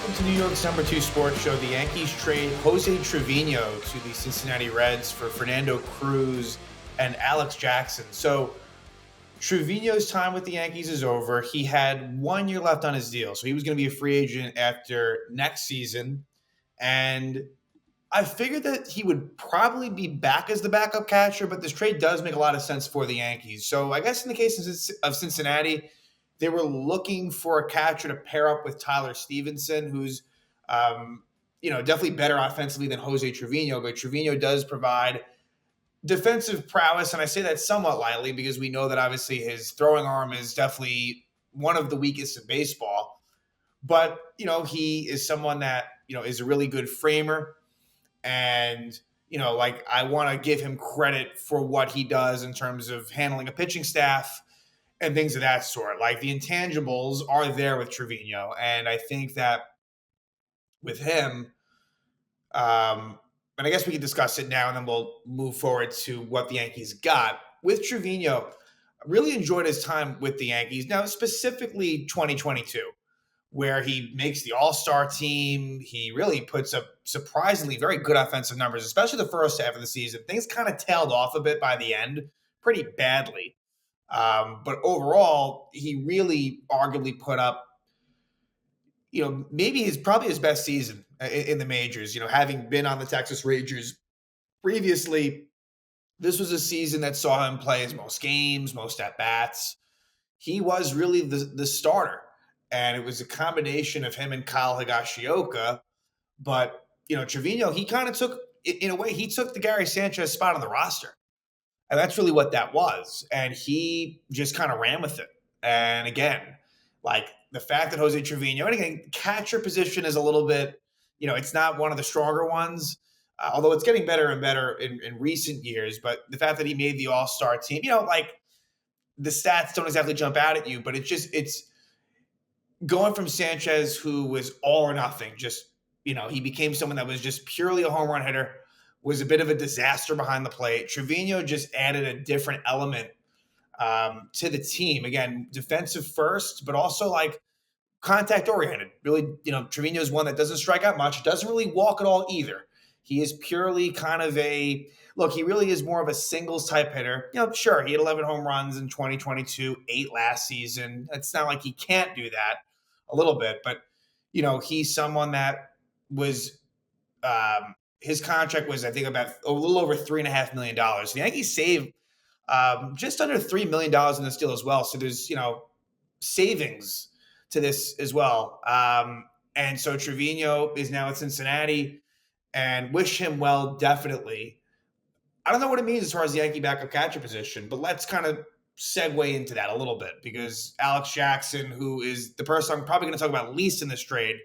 Welcome to New York's #2 sports show. The Yankees trade Jose Trevino to the Cincinnati Reds for Fernando, Cruz, and Alex Jackson. So Trevino's time with the Yankees is over. He had 1 year left on his deal, so he was going to be a free agent after next season. And I figured that he would probably be back as the backup catcher, but this trade does make a lot of sense for the Yankees. So I guess in the case of Cincinnati, they were looking for a catcher to pair up with Tyler Stevenson, who's definitely better offensively than Jose Trevino, but Trevino does provide defensive prowess, and I say that somewhat lightly because we know that obviously his throwing arm is definitely one of the weakest in baseball. But he is someone that is a really good framer, and I want to give him credit for what he does in terms of handling a pitching staff and things of that sort. Like the intangibles are there with Trevino, and I think that with him, and I guess we can discuss it now, and then we'll move forward to what the Yankees got with Trevino. I really enjoyed his time with the Yankees. Now, specifically 2022, where he makes the All-Star team. He really puts up surprisingly very good offensive numbers, especially the first half of the season. Things kind of tailed off a bit by the end, pretty badly. But overall, he really arguably put up, maybe probably his best season in the majors. Having been on the Texas Rangers previously, this was a season that saw him play his most games, most at bats. He was really the starter, and it was a combination of him and Kyle Higashioka. But Trevino, he kind of took, in a way, he took the Gary Sanchez spot on the roster. And that's really what that was. And he just kind of ran with it. And again, like the fact that Jose Trevino, and again, catcher position is a little bit, it's not one of the stronger ones, although it's getting better and better in recent years. But the fact that he made the All-Star team, the stats don't exactly jump out at you, but it's going from Sanchez, who was all or nothing, just, he became someone that was just purely a home run hitter, was a bit of a disaster behind the plate. Trevino just added a different element to the team. Again, defensive first, but also like contact oriented. Really, Trevino is one that doesn't strike out much, doesn't really walk at all either. He is purely kind of he really is more of a singles type hitter. Sure, he had 11 home runs in 2022, 8 last season. It's not like he can't do that a little bit, but, he's someone that was his contract was, I think, about a little over $3.5 million. The Yankees saved just under $3 million in this deal as well. So there's, savings to this as well. And so Trevino is now at Cincinnati, and wish him well, definitely. I don't know what it means as far as the Yankee backup catcher position, but let's kind of segue into that a little bit, because Alex Jackson, who is the person I'm probably going to talk about least in this trade,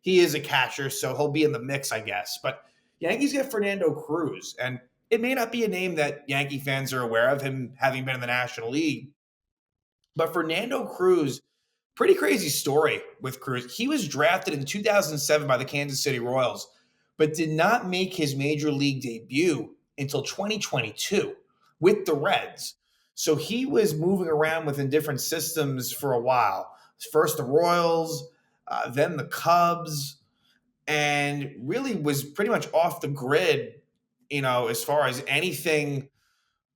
he is a catcher, so he'll be in the mix, I guess. But Yankees get Fernando Cruz, and it may not be a name that Yankee fans are aware of, him having been in the National League. But Fernando Cruz, pretty crazy story with Cruz. He was drafted in 2007 by the Kansas City Royals, but did not make his major league debut until 2022 with the Reds. So he was moving around within different systems for a while. First the Royals, then the Cubs, and really was pretty much off the grid, as far as anything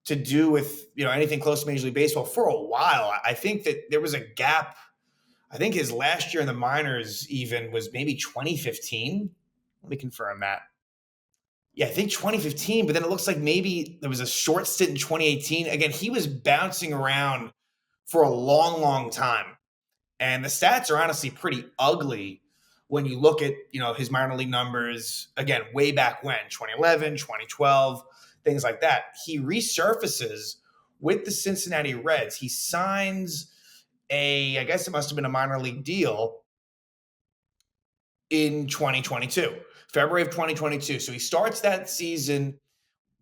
to do with, anything close to Major League Baseball for a while. I think that there was a gap. I think his last year in the minors even was maybe 2015. Let me confirm that. Yeah, I think 2015, but then it looks like maybe there was a short stint in 2018. Again, he was bouncing around for a long, long time. And the stats are honestly pretty ugly when you look at, his minor league numbers, again, way back when, 2011, 2012, things like that. He resurfaces with the Cincinnati Reds. He signs I guess it must have been a minor league deal in 2022, February of 2022. So he starts that season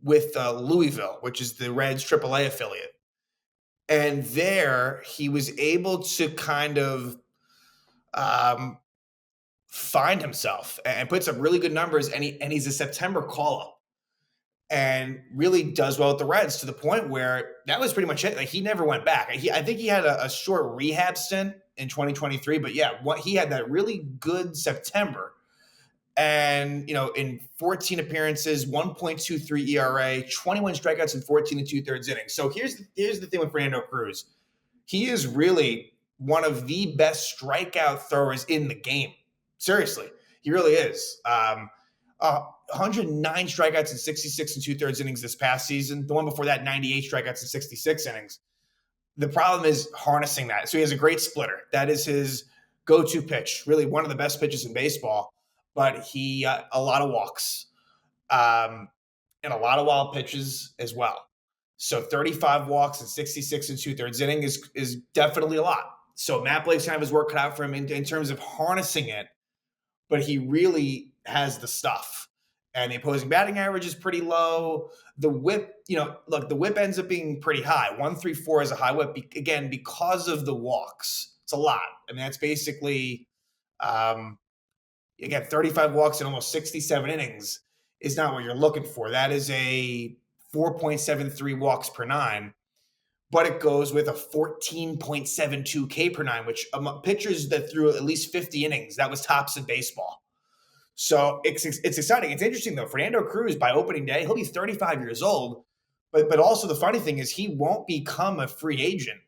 with Louisville, which is the Reds AAA affiliate. And there he was able to kind of find himself and puts up really good numbers. And he's a September call-up and really does well with the Reds, to the point where that was pretty much it. Like, he never went back. I think he had a short rehab stint in 2023. But yeah, what he had that really good September. And, in 14 appearances, 1.23 ERA, 21 strikeouts in 14 and two-thirds innings. So here's the thing with Fernando Cruz. He is really one of the best strikeout throwers in the game. Seriously, he really is. 109 strikeouts in 66 and two-thirds innings this past season. The one before that, 98 strikeouts in 66 innings. The problem is harnessing that. So he has a great splitter. That is his go-to pitch, really one of the best pitches in baseball. But he a lot of walks and a lot of wild pitches as well. So 35 walks and 66 and two-thirds inning is definitely a lot. So Matt Blake's kind of his work cut out for him in terms of harnessing it, but he really has the stuff. And the opposing batting average is pretty low. The whip, look, the whip ends up being pretty high. 134 is a high whip, again, because of the walks. It's a lot. I mean, that's basically, again, 35 walks in almost 67 innings is not what you're looking for. That is a 4.73 walks per nine, but it goes with a 14.72 K per nine, which pitchers that threw at least 50 innings, that was tops in baseball. So it's exciting. It's interesting, though. Fernando Cruz, by opening day, he'll be 35 years old. But also the funny thing is he won't become a free agent.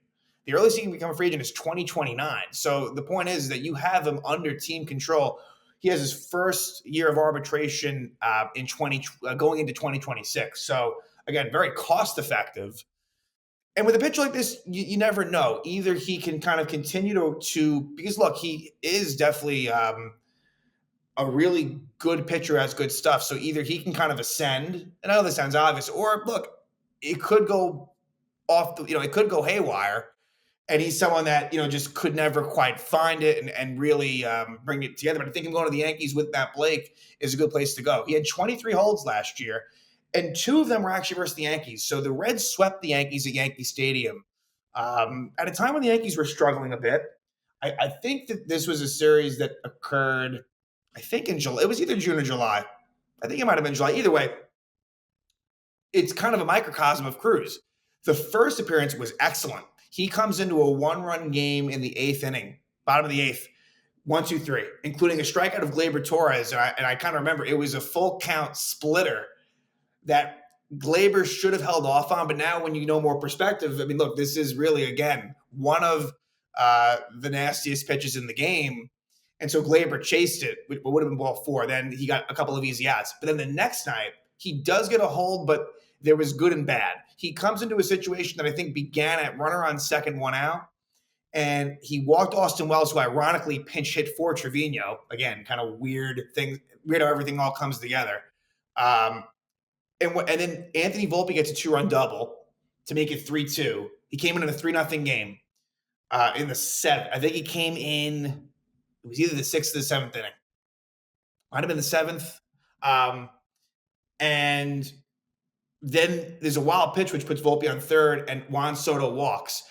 The earliest he can become a free agent is 2029. So the point is that you have him under team control. He has his first year of arbitration going into 2026. So again, very cost effective. And with a pitcher like this, you never know. Either he can kind of continue to because look, he is definitely a really good pitcher, has good stuff. So either he can kind of ascend, and I know this sounds obvious, or look, it could go it could go haywire. And he's someone that, just could never quite find it and really bring it together. But I think him going to the Yankees with Matt Blake is a good place to go. He had 23 holds last year, and 2 of them were actually versus the Yankees. So the Reds swept the Yankees at Yankee Stadium at a time when the Yankees were struggling a bit. I think that this was a series that occurred, I think in July. It was either June or July. I think it might have been July. Either way, it's kind of a microcosm of Cruz. The first appearance was excellent. He comes into a 1-run game in the 8th inning, bottom of the 8th, 1-2-3, including a strikeout of Gleyber Torres. And I kind of remember it was a full count splitter that Gleyber should have held off on. But now when you know more perspective, I mean, look, this is really, again, one of the nastiest pitches in the game. And so Gleyber chased it, which would have been ball 4. Then he got a couple of easy outs. But then the next night, he does get a hold, but there was good and bad. He comes into a situation that I think began at runner on second, 1 out, and he walked Austin Wells, who ironically pinch hit for Trevino. Again, kind of weird how everything all comes together. And then Anthony Volpe gets a 2-run double to make it 3-2. He came in a 3-0 game in the 7th. I think he came in, it was either the 6th or the 7th inning. Might have been the 7th. And then there's a wild pitch, which puts Volpe on third, and Juan Soto walks.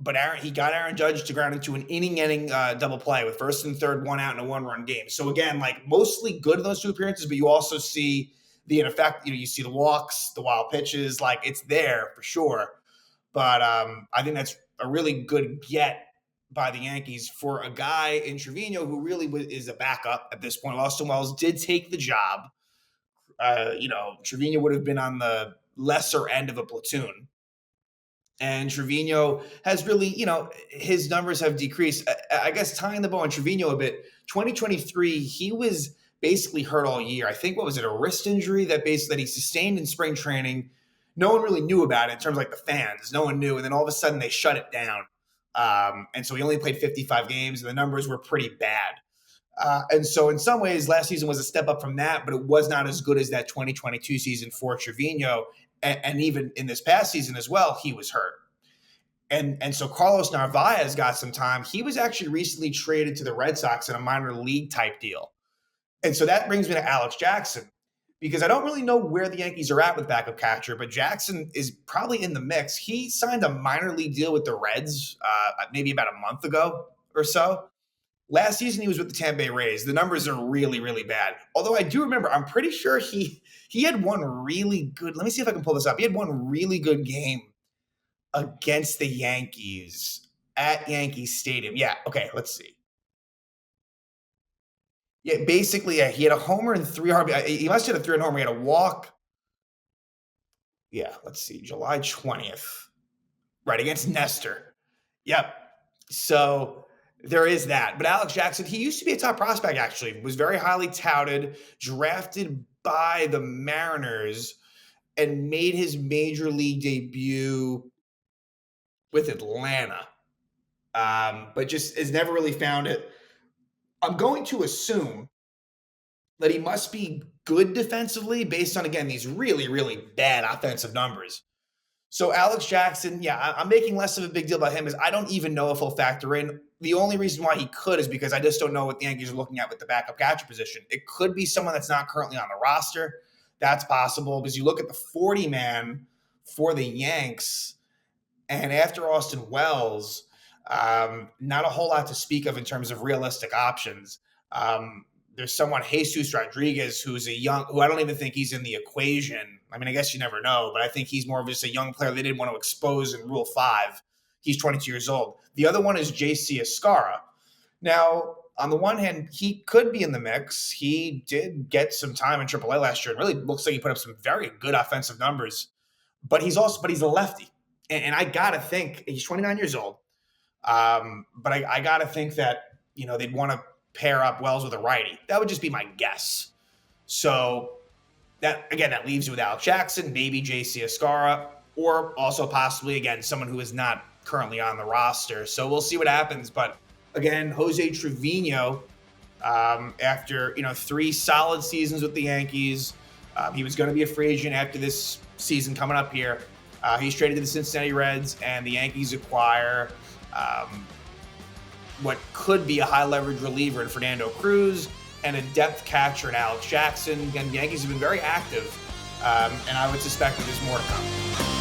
But he got Aaron Judge to ground into an inning-ending double play with first and third, 1 out in a 1-run game. So again, like mostly good in those 2 appearances, but you also see the effect. You see the walks, the wild pitches, like it's there for sure. But I think that's a really good get by the Yankees for a guy in Trevino who really is a backup at this point. Austin Wells did take the job. Trevino would have been on the lesser end of a platoon. And Trevino has really, his numbers have decreased. I guess tying the bow on Trevino a bit, 2023, he was basically hurt all year. I think, a wrist injury that he sustained in spring training. No one really knew about it in terms of like the fans. No one knew. And then all of a sudden they shut it down. And so he only played 55 games and the numbers were pretty bad. And so in some ways, last season was a step up from that, but it was not as good as that 2022 season for Trevino. And even in this past season as well, he was hurt. And so Carlos Narvaez got some time. He was actually recently traded to the Red Sox in a minor league type deal. And so that brings me to Alex Jackson, because I don't really know where the Yankees are at with backup catcher, but Jackson is probably in the mix. He signed a minor league deal with the Reds maybe about a month ago or so. Last season, he was with the Tampa Bay Rays. The numbers are really, really bad. Although I do remember, I'm pretty sure he had one really good – let me see if I can pull this up. He had one really good game against the Yankees. at Yankee Stadium. Yeah, okay, let's see. Yeah, basically, yeah, he had a homer and 3 RBI. He must have had a 3-run homer. He had a walk. Yeah, let's see, July 20th. Right, against Nestor. Yep. So there is that. But Alex Jackson, he used to be a top prospect, actually, was very highly touted, drafted by the Mariners, and made his major league debut with Atlanta. But just has never really found it. I'm going to assume that he must be good defensively based on, again, these really, really bad offensive numbers. So Alex Jackson, yeah, I'm making less of a big deal about him, is I don't even know if he'll factor in. The only reason why he could is because I just don't know what the Yankees are looking at with the backup catcher position. It could be someone that's not currently on the roster. That's possible because you look at the 40-man for the Yanks, and after Austin Wells, not a whole lot to speak of in terms of realistic options. There's someone, Jesus Rodriguez, who I don't even think he's in the equation. I mean, I guess you never know, but I think he's more of just a young player they didn't want to expose in Rule 5. He's 22 years old. The other one is JC Escarra. Now, on the one hand, he could be in the mix. He did get some time in AAA last year and really looks like he put up some very good offensive numbers. But he's a lefty. And I got to think, he's 29 years old. But I got to think that, they'd want to pair up Wells with a righty. That would just be my guess. So that leaves you with Alex Jackson, maybe JC Escarra, or also possibly, again, someone who is not currently on the roster. So we'll see what happens. But again, Jose Trevino, after 3 solid seasons with the Yankees, he was going to be a free agent after this season coming up here. He's traded to the Cincinnati Reds, and the Yankees acquire what could be a high-leverage reliever in Fernando Cruz and a depth catcher in Alex Jackson. Again, the Yankees have been very active, and I would suspect that there's more to come.